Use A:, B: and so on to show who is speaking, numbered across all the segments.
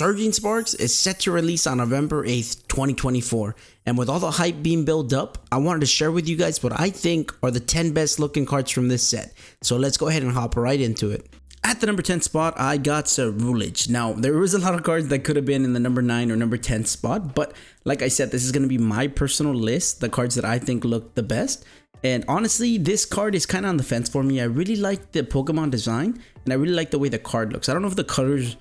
A: Surging Sparks is set to release on November 8th, 2024. And with all the hype being built up, I wanted to share with you guys what I think are the 10 best looking cards from this set. So let's go ahead and hop right into it. At the number 10 spot, I got Ceruledge. Now, there was a lot of cards that could have been in the number 9 or number 10 spot, but like I said, this is going to be my personal list, the cards that I think look the best. And honestly, this card is kind of on the fence for me. I really like the Pokemon design, and I really like the way the card looks. I don't know if the colors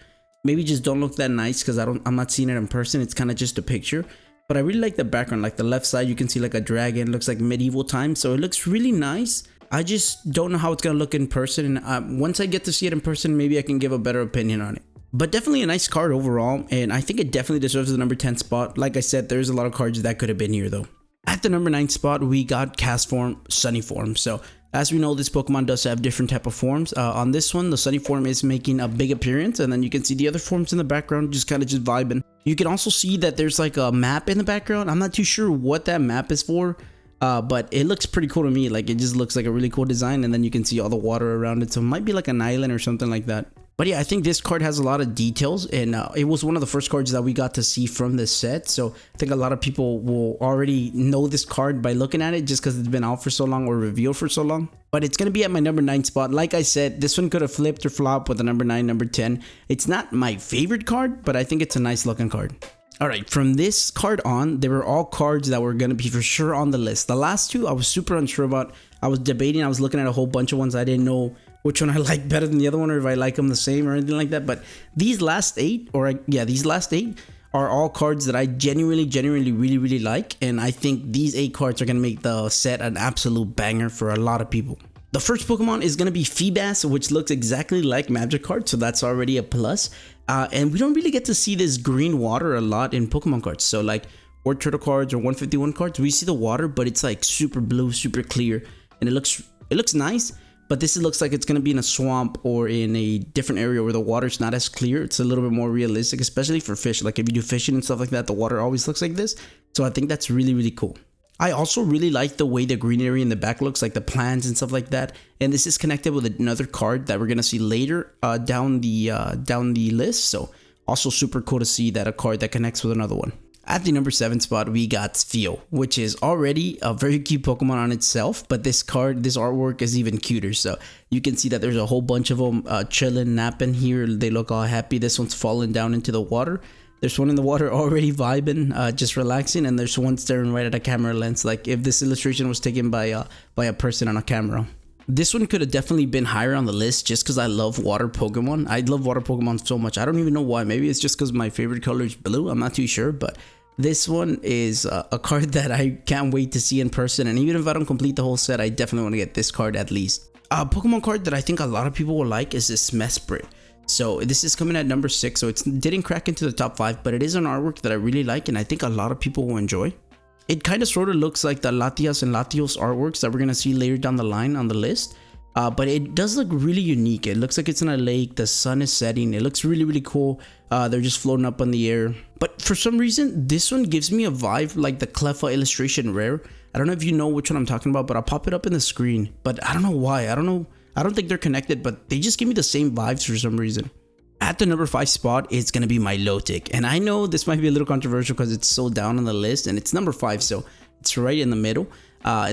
A: maybe just don't look that nice because I'm not seeing it in person. It's kind of just a picture, but I really like the background. Like the left side, you can see like a dragon, looks like medieval times, so it looks really nice. I just don't know how it's gonna look in person, and once I get to see it in person, maybe I can give a better opinion on it. But definitely a nice card overall, and I think it definitely deserves the number 10 spot. Like I said, there's a lot of cards that could have been here though. At the number 9 spot, we got Cast Form, Sunny Form. So as we know, this Pokemon does have different type of forms. On this one, the Sunny Form is making a big appearance, and then you can see the other forms in the background just kind of vibing. You can also see that there's like a map in the background. I'm not too sure what that map is for. But it looks pretty cool to me. Like it just looks like a really cool design, and then you can see all the water around it, so it might be like an island or something like that. But yeah, I think this card has a lot of details, and it was one of the first cards that we got to see from this set, so I think a lot of people will already know this card by looking at it just because it's been out for so long or revealed for so long. But it's gonna be at my number 9 spot. Like I said, this one could have flipped or flopped with the number 9, number 10. It's not my favorite card, but I think it's a nice looking card. Alright, from this card on, they were all cards that were going to be for sure on the list. The last two, I was super unsure about. I was debating, I was looking at a whole bunch of ones. I didn't know which one I like better than the other one, or if I like them the same or anything like that. But these last 8, these last 8 are all cards that I genuinely really like. And I think these 8 cards are going to make the set an absolute banger for a lot of people. The first Pokemon is going to be Feebas, which looks exactly like Magikarp, so that's already a plus. And we don't really get to see this green water a lot in Pokemon cards. So like Word Turtle cards or 151 cards, we see the water, but it's like super blue, super clear, and it looks nice. But this looks like it's going to be in a swamp or in a different area where the water's not as clear. It's a little bit more realistic, especially for fish. Like if you do fishing and stuff like that, the water always looks like this. So I think that's really cool. I also really like the way the greenery in the back looks, like the plants and stuff like that. And this is connected with another card that we're gonna see later down the list. So also super cool to see that a card that connects with another one. At the number 7 spot, we got Spheal, which is already a very cute Pokemon on itself, but this artwork is even cuter. So you can see that there's a whole bunch of them chilling, napping here. They look all happy. This one's falling down into the water. There's one in the water already vibing, just relaxing, and there's one staring right at a camera lens, like if this illustration was taken by a person on a camera. This one could have definitely been higher on the list just because I love water Pokemon. I love water Pokemon so much. I don't even know why. Maybe it's just because my favorite color is blue. I'm not too sure, but this one is a card that I can't wait to see in person, and even if I don't complete the whole set, I definitely want to get this card at least. A Pokemon card that I think a lot of people will like is this Mesprit. So this is coming at number 6, so it didn't crack into the top 5, but it is an artwork that I really like, and I think a lot of people will enjoy. It kind of sort of looks like the Latias and Latios artworks that we're going to see later down the line on the list. But it does look really unique. It looks like it's in a lake, the sun is setting, it looks really cool. They're just floating up in the air. But for some reason, this one gives me a vibe like the Cleffa illustration rare. I don't know if you know which one I'm talking about, but I'll pop it up in the screen. But I don't know why. I don't think they're connected, but they just give me the same vibes for some reason. At the number 5 spot, it's going to be Milotic. And I know this might be a little controversial because it's so down on the list, and it's number 5, so it's right in the middle.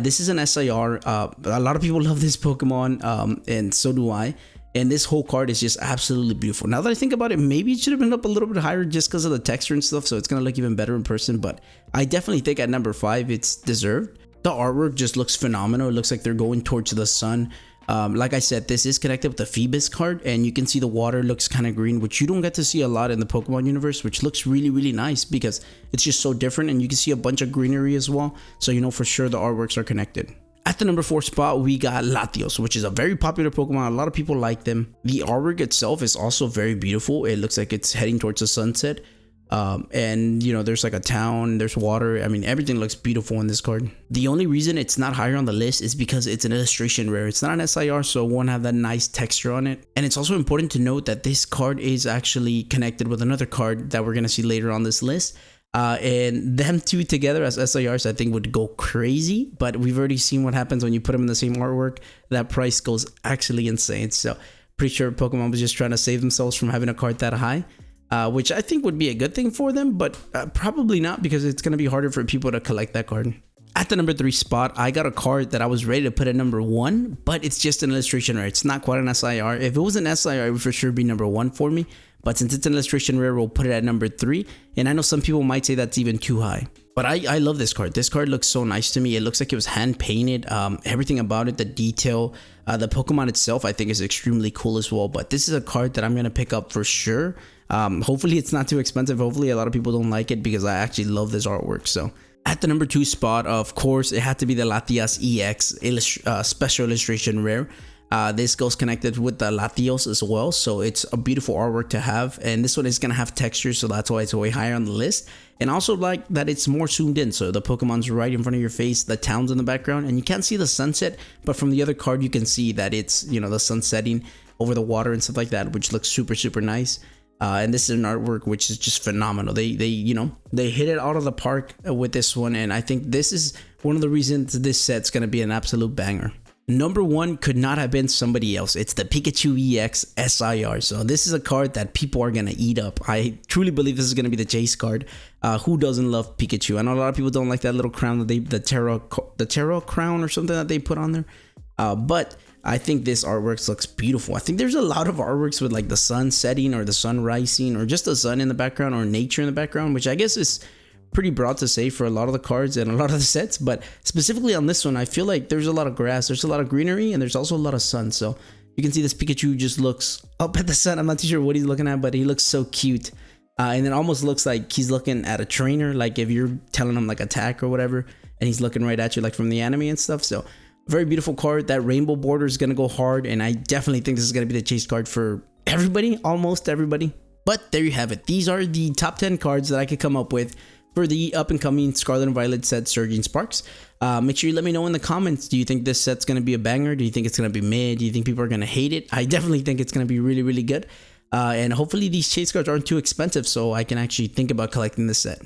A: This is an SIR. A lot of people love this Pokemon, and so do I. And this whole card is just absolutely beautiful. Now that I think about it, maybe it should have been up a little bit higher just because of the texture and stuff, so it's going to look even better in person. But I definitely think at number 5, it's deserved. The artwork just looks phenomenal. It looks like they're going towards the sun. Like I said, this is connected with the Phoebus card, and you can see the water looks kind of green, which you don't get to see a lot in the Pokemon universe, which looks really nice because it's just so different, and you can see a bunch of greenery as well, so you know for sure the artworks are connected. At the number 4 spot, we got Latios, which is a very popular Pokemon. A lot of people like them. The artwork itself is also very beautiful. It looks like it's heading towards the sunset. And you know, there's like a town, there's water. I mean, everything looks beautiful in this card. The only reason it's not higher on the list is because it's an illustration rare. It's not an SIR, so it won't have that nice texture on it. And it's also important to note that this card is actually connected with another card that we're gonna see later on this list. And them two together as SIRs I think would go crazy, but we've already seen what happens when you put them in the same artwork. That price goes actually insane. So pretty sure Pokemon was just trying to save themselves from having a card that high. which I think would be a good thing for them, but probably not, because it's going to be harder for people to collect that card. At the number 3 spot, I got a card that I was ready to put at number 1, but it's just an illustration rare. It's not quite an SIR. If it was an SIR, it would for sure be number 1 for me. But since it's an illustration rare, we'll put it at number 3. And I know some people might say that's even too high, but I love this card. This card looks so nice to me. It looks like it was hand painted. Everything about it, the detail, the Pokemon itself, I think is extremely cool as well. But this is a card that I'm going to pick up for sure. Hopefully it's not too expensive. Hopefully a lot of people don't like it, because I actually love this artwork. So at the number 2 spot, of course, it had to be the Latias EX special illustration rare. This goes connected with the Latios as well, so it's a beautiful artwork to have. And this one is gonna have texture, so that's why it's way higher on the list. And also like that it's more zoomed in, so the Pokemon's right in front of your face, the town's in the background, and you can't see the sunset, but from the other card you can see that it's, you know, the sun setting over the water and stuff like that, which looks super nice. And this is an artwork which is just phenomenal. They hit it out of the park with this one, and I think this is one of the reasons this set's gonna be an absolute banger. Number 1 could not have been somebody else. It's the Pikachu EX SIR. So this is a card that people are gonna eat up. I truly believe this is gonna be the chase card. Who doesn't love Pikachu? I know a lot of people don't like that little crown that the Terra crown or something that they put on there. But I think this artwork looks beautiful. I think there's a lot of artworks with like the sun setting or the sun rising or just the sun in the background or nature in the background, which I guess is pretty broad to say for a lot of the cards and a lot of the sets. But specifically on this one, I feel like there's a lot of grass, there's a lot of greenery, and there's also a lot of sun. So you can see this Pikachu just looks up at the sun. I'm not too sure what he's looking at, but he looks so cute. And it almost looks like he's looking at a trainer, like if you're telling him like attack or whatever, and he's looking right at you like from the anime and stuff. So very beautiful card. That rainbow border is going to go hard, and I definitely think this is going to be the chase card for everybody, almost everybody. But there you have it. These are the top 10 cards that I could come up with for the up and coming Scarlet and Violet set Surging Sparks. Make sure you let me know in the comments. Do you think this set's going to be a banger? Do you think it's going to be mid? Do you think people are going to hate it? I definitely think it's going to be really good. And hopefully these chase cards aren't too expensive, so I can actually think about collecting this set.